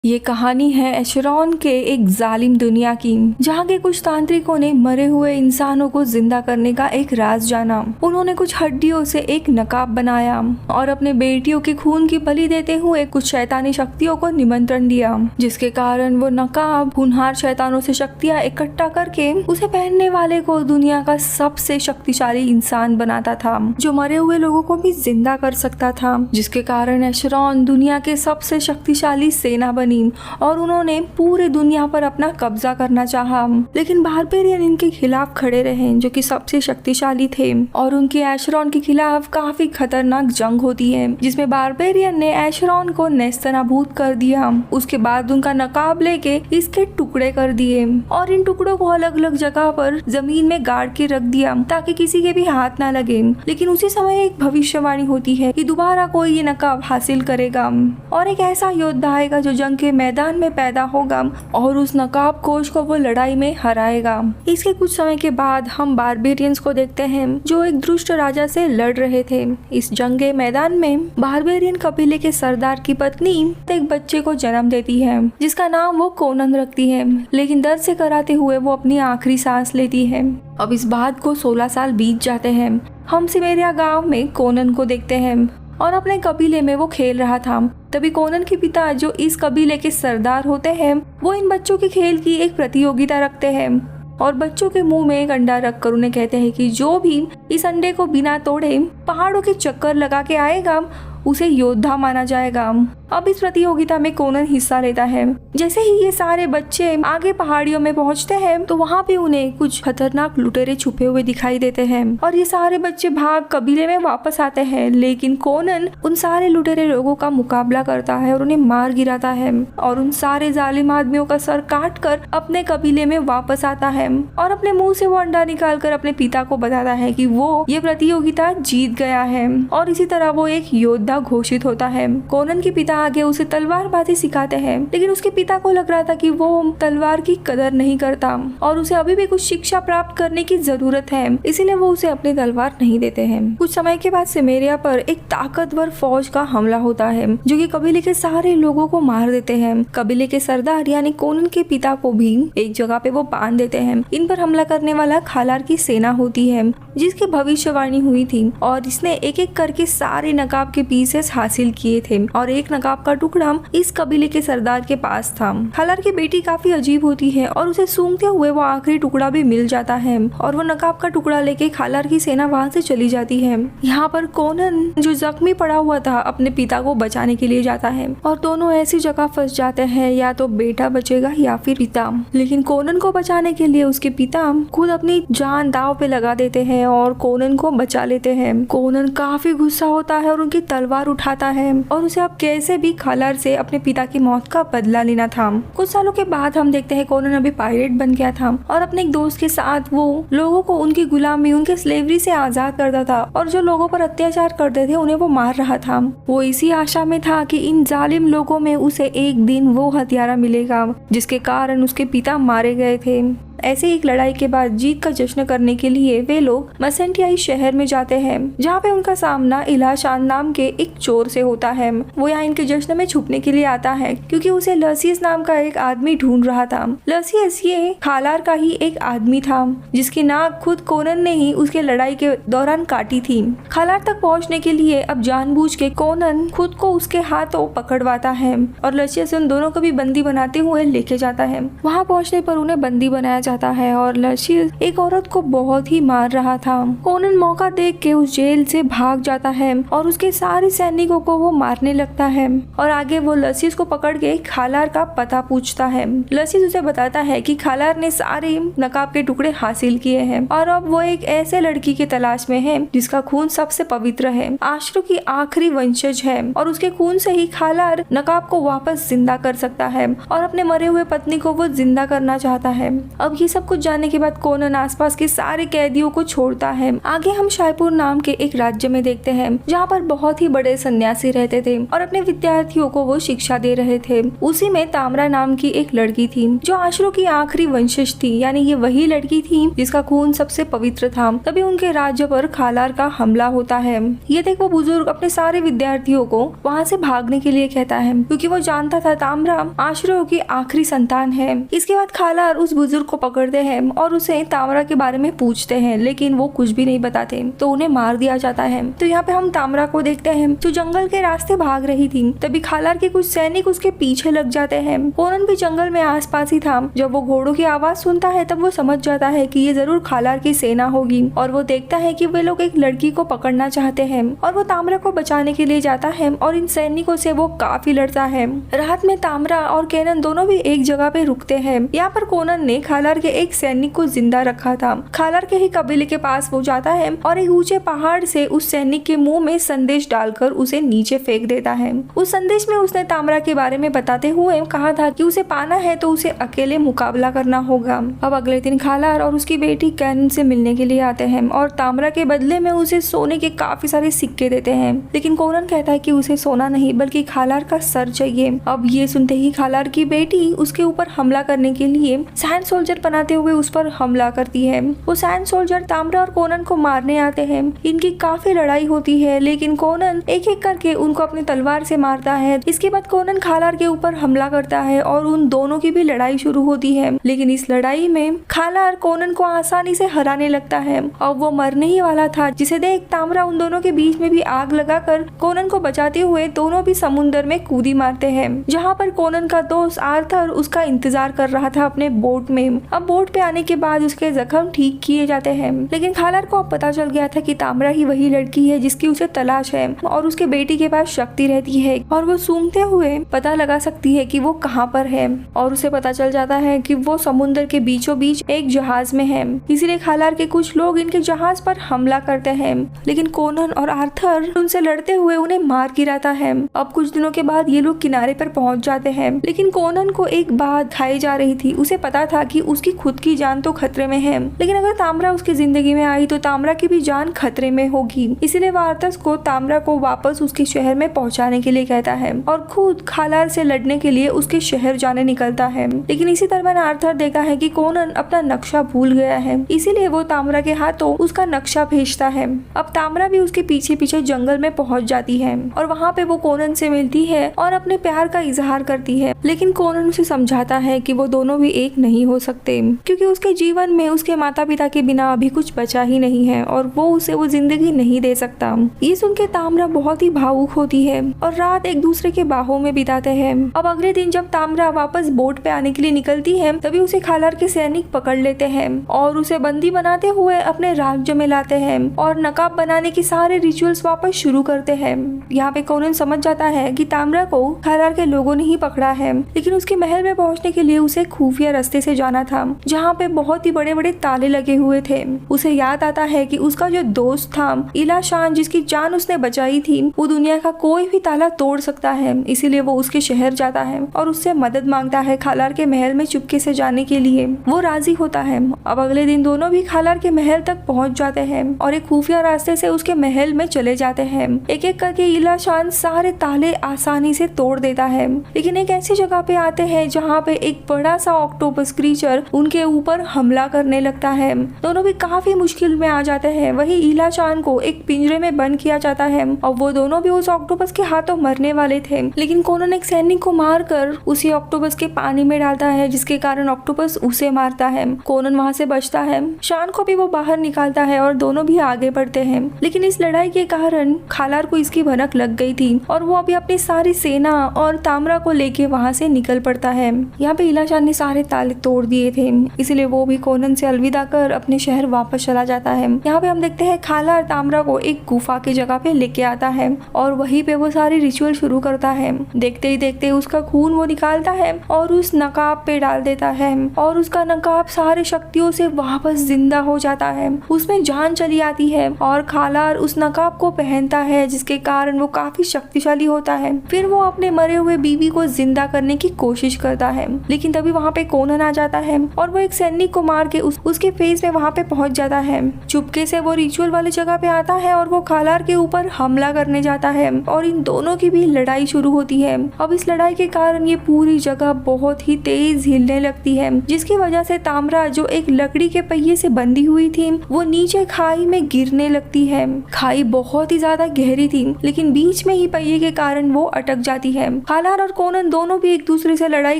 ये कहानी है एशरॉन के एक जालिम दुनिया की, जहाँ के कुछ तांत्रिकों ने मरे हुए इंसानों को जिंदा करने का एक राज जाना। उन्होंने कुछ हड्डियों से एक नकाब बनाया और अपने बेटियों के खून की बलि देते हुए कुछ शैतानी शक्तियों को निमंत्रण दिया, जिसके कारण वो नकाब होनहार शैतानों से शक्तियाँ इकट्ठा करके उसे पहनने वाले को दुनिया का सबसे शक्तिशाली इंसान बनाता था, जो मरे हुए लोगों को भी जिंदा कर सकता था। जिसके कारण एशरॉन दुनिया के सबसे शक्तिशाली सेना बनी और उन्होंने पूरे दुनिया पर अपना कब्जा करना चाहा। लेकिन बारबेरियन इनके खिलाफ खड़े रहे, जो कि सबसे शक्तिशाली थे, और उनकी एशरॉन के खिलाफ काफी खतरनाक जंग होती है, जिसमें बारबेरियन ने एशरॉन को नेस्तनाबूद कर दिया। उसके बाद उनका नकाब लेके इसके टुकड़े कर दिए और इन टुकड़ों को अलग अलग जगह पर जमीन में गाड़ के रख दिया ताकि किसी के भी हाथ ना लगे। लेकिन उसी समय एक भविष्यवाणी होती है कि दोबारा कोई ये नकाब हासिल करेगा और एक ऐसा योद्धा आएगा जो जंग के मैदान में पैदा होगा और उस नकाब कोश को वो लड़ाई में हराएगा। इसके कुछ समय के बाद हम बारबेरियंस को देखते हैं, जो एक दुष्ट राजा से लड़ रहे थे। इस जंग के मैदान में बारबेरियन कबीले के सरदार की पत्नी एक बच्चे को जन्म देती है, जिसका नाम वो कोनन रखती है। लेकिन दर्द से कराते हुए वो अपनी आखिरी सांस लेती है। अब इस बात को 16 साल बीत जाते हैं। हम सिमेरिया गांव में कोनन को देखते हैं और अपने कबीले में वो खेल रहा था। तभी कोनन के पिता, जो इस कबीले के सरदार होते हैं, वो इन बच्चों के खेल की एक प्रतियोगिता रखते हैं और बच्चों के मुंह में एक अंडा रखकर उन्हें कहते हैं कि जो भी इस अंडे को बिना तोड़े पहाड़ों के चक्कर लगा के आएगा उसे योद्धा माना जाएगा। अब इस प्रतियोगिता में कोनन हिस्सा लेता है। जैसे ही ये सारे बच्चे आगे पहाड़ियों में पहुंचते हैं तो वहाँ पे उन्हें कुछ खतरनाक लुटेरे छुपे हुए दिखाई देते हैं और ये सारे बच्चे भाग कबीले में वापस आते हैं। लेकिन कोनन उन सारे लुटेरे लोगों का मुकाबला करता है और उन्हें मार गिराता है और उन सारे जालिम आदमियों का सर काट कर अपने कबीले में वापस आता है और अपने मुंह से वो अंडा निकाल कर अपने पिता को बताता है कि वो ये प्रतियोगिता जीत गया है और इसी तरह वो एक योद्धा घोषित होता है। कोनन के पिता आगे उसे तलवारबाजी सिखाते हैं, लेकिन उसके पिता को लग रहा था कि वो तलवार की कदर नहीं करता और उसे अभी भी कुछ शिक्षा प्राप्त करने की जरूरत है, इसीलिए वो उसे अपनी तलवार नहीं देते हैं। कुछ समय के बाद सिमेरिया पर एक ताकतवर फौज का हमला होता है, जो कि कबीले के सारे लोगों को मार देते हैं। कबीले के सरदार यानी कोनन के पिता को भी एक जगह पे वो बांध देते हैं। इन पर हमला करने वाला खालार की सेना होती है, जिसकी भविष्यवाणी हुई थी और इसने एक एक करके सारे नकाब के पीसेस हासिल किए थे और एक नकाब का टुकड़ा इस कबीले के सरदार के पास था। खालार की बेटी काफी अजीब होती है और उसे सूंघते हुए वो आखिरी टुकड़ा भी मिल जाता है और वो नकाब का टुकड़ा लेके खालार की सेना वहाँ से चली जाती है। यहाँ पर कोनन, जो जख्मी पड़ा हुआ था, अपने पिता को बचाने के लिए जाता है और दोनों ऐसी जगह फंस जाते हैं, या तो बेटा बचेगा या फिर पिता। लेकिन कोनन को बचाने के लिए उसके पिता खुद अपनी जान दांव पे लगा देते हैं और कोनन को बचा लेते हैं। कोनन काफी गुस्सा होता है और उनकी तलवार उठाता है और उसे अब कैसे भी खालार से अपने पिता की मौत का बदला लेना था। कुछ सालों के बाद हम देखते हैं कोनन अभी पायरेट बन गया था और अपने एक दोस्त के साथ वो लोगों को उनकी गुलामी, उनके स्लेवरी से आजाद करता था और जो लोगों पर अत्याचार करते थे उन्हें वो मार रहा था। वो इसी आशा में था कि इन जालिम लोगों में उसे एक दिन वो हथियारा मिलेगा जिसके कारण उसके पिता मारे गए थे। ऐसे एक लड़ाई के बाद जीत का जश्न करने के लिए वे लोग मसेंटियाई शहर में जाते हैं, जहाँ पे उनका सामना इलाशान नाम के एक चोर से होता है। वो यहाँ इनके जश्न में छुपने के लिए आता है क्योंकि उसे लसियस नाम का एक आदमी ढूंढ रहा था। लसियस ये खालार का ही एक आदमी था जिसकी नाक खुद कोनन ने ही उसके लड़ाई के दौरान काटी थी। खालार तक पहुँचने के लिए अब जानबूझ के कोनन खुद को उसके हाथों पकड़वाता है और लसियस उन दोनों को भी बंदी बनाते हुए लेके जाता है। वहाँ पहुँचने पर उन्हें बंदी बनाया जाता है और लसियस एक औरत को बहुत ही मार रहा था। कोनन मौका देख के उस जेल से भाग जाता है और उसके सारे सैनिकों को वो मारने लगता है और आगे वो लसियस को पकड़ के खालार का पता पूछता है। लसियस उसे बताता है कि खालार ने सारे नकाब के टुकड़े हासिल किए हैं और अब वो एक ऐसे लड़की की तलाश में है जिसका खून सबसे पवित्र है, आश्रू की आखिरी वंशज है और उसके खून से ही खालार नकाब को वापस जिंदा कर सकता है और अपने मरे हुए पत्नी को वो जिंदा करना चाहता है। अब ये सब कुछ जानने के बाद कोनन आसपास के सारे कैदियों को छोड़ता है। आगे हम शायपुर नाम के एक राज्य में देखते हैं जहाँ पर बहुत ही बड़े सन्यासी रहते थे और अपने विद्यार्थियों को वो शिक्षा दे रहे थे। उसी में ताम्रा नाम की एक लड़की थी जो आश्रो की आखिरी वंशज थी, यानी ये वही लड़की थी जिसका खून सबसे पवित्र था। तभी उनके राज्य पर खालार का हमला होता है। ये देख वो बुजुर्ग अपने सारे विद्यार्थियों को वहाँ से भागने के लिए कहता है क्योंकि वो जानता था ताम्रा आश्रो की आखिरी संतान है। इसके बाद खालार उस बुजुर्ग को पकड़ते हैं और उसे ताम्रा के बारे में पूछते हैं, लेकिन वो कुछ भी नहीं बताते तो उन्हें मार दिया जाता है। तो यहाँ पे हम ताम्रा को देखते हैं जो जंगल के रास्ते भाग रही थी। तभी खालार के कुछ सैनिक उसके पीछे लग जाते हैं। कोनन भी जंगल में आसपास ही था। जब वो घोड़ों की आवाज सुनता है तब वो समझ जाता है कि ये जरूर खालार की सेना होगी और वो देखता है कि वे लोग एक लड़की को पकड़ना चाहते हैं और वो ताम्रा को बचाने के लिए जाता है और इन सैनिकों से वो काफी लड़ता है। रात में ताम्रा और केनन दोनों भी एक जगह पे रुकते हैं। यहाँ पर कोनन ने खालार के एक सैनिक को जिंदा रखा था। खालार के ही कबीले के पास वो जाता है और एक ऊंचे पहाड़ से उस सैनिक के मुंह में संदेश डालकर उसे नीचे फेंक देता है। उस संदेश में उसने ताम्रा के बारे में बताते हुए कहा था कि उसे पाना है तो उसे अकेले मुकाबला करना होगा। अब अगले दिन खालार और उसकी बेटी कैनन से मिलने के लिए आते हैं और ताम्रा के बदले में उसे सोने के काफी सारे सिक्के देते हैं, लेकिन कोनन कहता है कि उसे सोना नहीं बल्कि खालार का सर चाहिए। अब ये सुनते ही खालार की बेटी उसके ऊपर हमला करने के लिए सैंड सोल्जर बनाते हुए उस पर हमला करती है। वो सैंड सोल्जर ताम्रा और कोनन को मारने आते हैं। इनकी काफी लड़ाई होती है, लेकिन कोनन एक एक करके उनको अपनी तलवार से मारता है। इसके बाद कोनन खालार के ऊपर हमला करता है और उन दोनों की भी लड़ाई शुरू होती है, लेकिन इस लड़ाई में खालार कोनन को आसानी से हराने लगता है और वो मरने ही वाला था, जिसे देख ताम्रा उन दोनों के बीच में भी आग लगाकर कोनन को बचाते हुए दोनों भी समुद्र में कूदी मारते हैं, जहाँ पर कोनन का दोस्त आर्थर उसका इंतजार कर रहा था अपने बोट में। अब बोट पे आने के बाद उसके जख्म ठीक किए जाते हैं, लेकिन खालार को अब पता चल गया था कि ताम्रा ही वही लड़की है जिसकी उसे तलाश है और उसके बेटी के पास शक्ति रहती है और वो सूंघते हुए पता लगा सकती है कि वो कहाँ पर है और उसे पता चल जाता है कि वो समुद्र के बीचों बीच एक जहाज में है। इसीलिए खालार के कुछ लोग इनके जहाज पर हमला करते हैं, लेकिन कोनन और आर्थर उनसे लड़ते हुए उन्हें मार गिराता है। अब कुछ दिनों के बाद ये लोग किनारे पर पहुंच जाते हैं, लेकिन कोनन को एक बात खाई जा रही थी। उसे पता था कि उसकी खुद की जान तो खतरे में है, लेकिन अगर ताम्रा उसकी जिंदगी में आई तो ताम्रा की भी जान खतरे में होगी। इसीलिए वो आर्थर को ताम्रा को वापस उसके शहर में पहुंचाने के लिए कहता है और खुद खालार से लड़ने के लिए उसके शहर जाने निकलता है। लेकिन इसी तरह आर्थर देखा है कि कोनन अपना नक्शा भूल गया है, इसीलिए वो ताम्रा के हाथों उसका नक्शा भेजता है। अब ताम्रा भी उसके पीछे पीछे जंगल में पहुंच जाती है और वहाँ पे वो कोनन से मिलती है और अपने प्यार का इजहार करती है, लेकिन कोनन उसे समझाता है कि वो दोनों भी एक नहीं हो सकते क्योंकि उसके जीवन में उसके माता पिता के बिना अभी कुछ बचा ही नहीं है और वो उसे वो जिंदगी नहीं दे सकता। ये सुन के ताम्रा बहुत ही भावुक होती है और रात एक दूसरे के बाहों में बिताते हैं। अब अगले दिन जब ताम्रा वापस बोट पे आने के लिए निकलती है तभी उसे खालार के सैनिक पकड़ लेते हैं और उसे बंदी बनाते हुए अपने राज्य में लाते हैं और नकाब बनाने के सारे रिचुअल्स वापस शुरू करते हैं। यहाँ पे कोनन समझ जाता है कि ताम्रा को खालार के लोगों ने ही पकड़ा है, लेकिन उसके महल में पहुंचने के लिए उसे खुफिया रास्ते से जाना था जहाँ पे बहुत ही बड़े बड़े ताले लगे हुए थे। उसे याद आता है कि उसका जो दोस्त था इलाशान, जिसकी जान उसने बचाई थी, वो दुनिया का कोई भी ताला तोड़ सकता है। इसीलिए वो उसके शहर जाता है और उससे मदद मांगता है खालार के महल में चुपके से जाने के लिए। वो राजी होता है। अब अगले दिन दोनों भी खालार के महल तक पहुंच जाते हैं और एक खुफिया रास्ते से उसके महल में चले जाते हैं। एक एक करके इलाशान सारे ताले आसानी से तोड़ देता है, लेकिन एक ऐसी जगह पे आते हैं जहाँ पे एक बड़ा सा ऑक्टोपस क्रीचर उनके ऊपर हमला करने लगता है। दोनों भी काफी मुश्किल में आ जाते हैं। वही इलाशान को एक पिंजरे में बंद किया जाता है और वो दोनों भी उस ऑक्टोपस के हाथों मरने वाले थे, लेकिन कोनन एक सैनिक को मारकर उसी ऑक्टोपस के पानी में डालता है, जिसके कारण ऑक्टोपस उसे मारता है। कोनन वहाँ से बचता है। शान को भी वो बाहर निकालता है और दोनों भी आगे बढ़ते हैं, लेकिन इस लड़ाई के कारण खालार को इसकी भनक लग गई थी और वो अभी अपनी सारी सेना और ताम्रा को लेके वहाँ से निकल पड़ता है। यहाँ पे इलाशान ने सारे ताले तोड़ दिए थे, इसलिए वो भी कोनन से अलविदा कर अपने शहर वापस चला जाता है। यहाँ पे हम देखते हैं खालार ताम्रा को एक गुफा की जगह पे लेके आता है और वहीं पे वो सारी रिचुअल शुरू करता है। देखते ही देखते उसका खून वो निकालता है और उस नकाब पे डाल देता है और उसका नकाब सारे शक्तियों से वापस जिंदा हो जाता है। उसमें जान चली आती है और खालार उस नकाब को पहनता है, जिसके कारण वो काफी शक्तिशाली होता है। फिर वो अपने मरे हुए बीवी को जिंदा करने की कोशिश करता है, लेकिन तभी वहाँ पे कोनन आ जाता है और वो एक सैनिक को मार के उसके फेस में वहाँ पे पहुंच जाता है। चुपके से वो रिचुअल वाली जगह पे आता है और वो खालार के ऊपर हमला करने जाता है और इन दोनों की भी लड़ाई शुरू होती है। अब इस लड़ाई के कारण ये पूरी जगह बहुत ही तेज हिलने लगती है, जिसकी वजह से तामरा जो एक लकड़ी के पहिए से बंधी हुई थी वो नीचे खाई में गिरने लगती है। खाई बहुत ही ज्यादा गहरी थी, लेकिन बीच में ही पहिए के कारण वो अटक जाती है। खालार और कोनन दोनों भी एक दूसरे से लड़ाई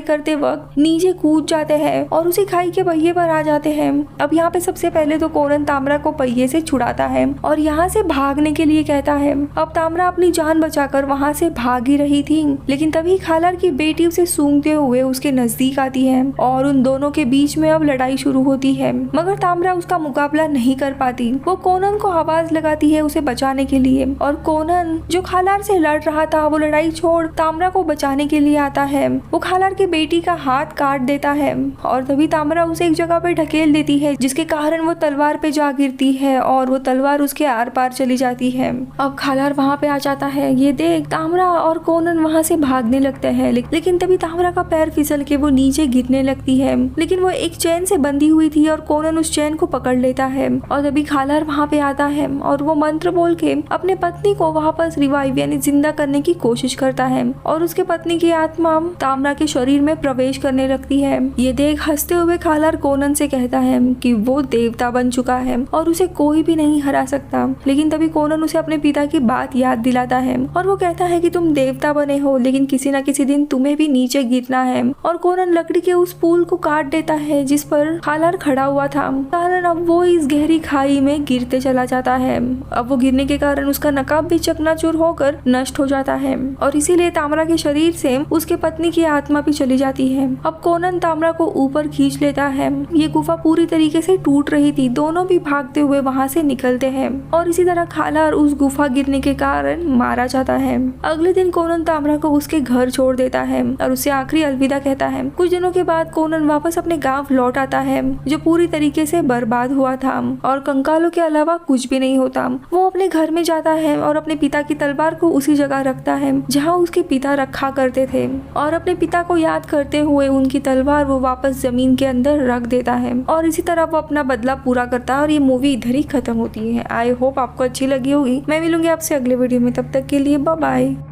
करते वक्त नीचे कूद जाते हैं और उसी खाई के पहिए पर आ जाते हैं। अब यहाँ पे सबसे पहले तो कोनन तामरा को पहिए से छुड़ाता है और यहाँ से भागने के लिए कहता है। अब तामरा अपनी जान बचाकर वहाँ से भाग ही रही थी, लेकिन तभी खालार की बेटी उसे सूंघते हुए उसके नजदीक आती है और उन दोनों के बीच में अब लड़ाई शुरू होती है, मगर तामरा उसका मुकाबला नहीं कर पाती। वो कोनन को आवाज लगाती है उसे बचाने के लिए और कोनन जो खालार से लड़ रहा था वो लड़ाई छोड़ तामरा को बचाने के लिए आता है। वो खालार की बेटी का हाथ काट देता है और तभी तामरा उसे एक जगह पे ढकेल देती है, जिसके कारण वो तलवार पे जा गिरती है और वो तलवार उसके आर पार चली जाती है। अब खालार वहाँ पे आ जाता है। ये देख तामरा और कोनन वहाँ से भागने लगते हैं, लेकिन तभी तामरा का पैर फिसल के वो नीचे गिरने लगती है, लेकिन वो एक चैन से बंधी हुई थी और कोनन उस चैन को पकड़ लेता है। और तभी खालार वहाँ पे आता है और वो मंत्र बोल के अपने पत्नी को वापस रिवाइव यानी जिंदा करने की कोशिश करता है और उसके पत्नी की आत्मा तामरा के शरीर में प्रवेश करने लगती है। ये देख हंसते हुए खालार कोनन से कहता है कि वो देवता बन चुका है और उसे कोई भी नहीं हरा सकता, लेकिन तभी कोनन उसे अपने पिता की बात याद दिलाता है और वो कहता है कि तुम देवता बने हो, लेकिन किसी न किसी दिन तुम्हें भी नीचे गिरना है। और कोनन लकड़ी के उस पुल को काट देता है जिस पर खालार खड़ा हुआ था। कारण अब वो इस गहरी खाई में गिरते चला जाता है। अब वो गिरने के कारण उसका नकाब भी चकनाचूर होकर नष्ट हो जाता है और इसीलिए तामरा के शरीर से उसके पत्नी की आत्मा भी चली जाती है। अब कोनन तामरा को ऊपर खींच लेता है। ये गुफा पूरी तरीके से टूट रही थी, दोनों भी भागते हुए वहाँ से निकलते हैं और इसी तरह खालार उस गुफा गिरने के कारण मारा जाता है। अगले दिन कोनन तामरा को उसके घर छोड़ देता है और उससे आखिरी अलविदा कहता है। कुछ दिनों के बाद कोनन वापस अपने गांव लौट आता है जो पूरी तरीके से बर्बाद हुआ था और कंकालों के अलावा कुछ भी नहीं होता। वो अपने घर में जाता है और अपने पिता की तलवार को उसी जगह रखता है जहाँ उसके पिता रखा करते थे और अपने पिता को याद करते हुए उनकी तलवार वो वापस जमीन के अंदर रख देता है और इसी तरह वो अपना बदला पूरा करता है और ये मूवी इधर ही खत्म होती है। आई होप आपको अच्छी लगी होगी। मैं मिलूंगी आपसे अगले वीडियो में, तब तक के लिए बाय बाय।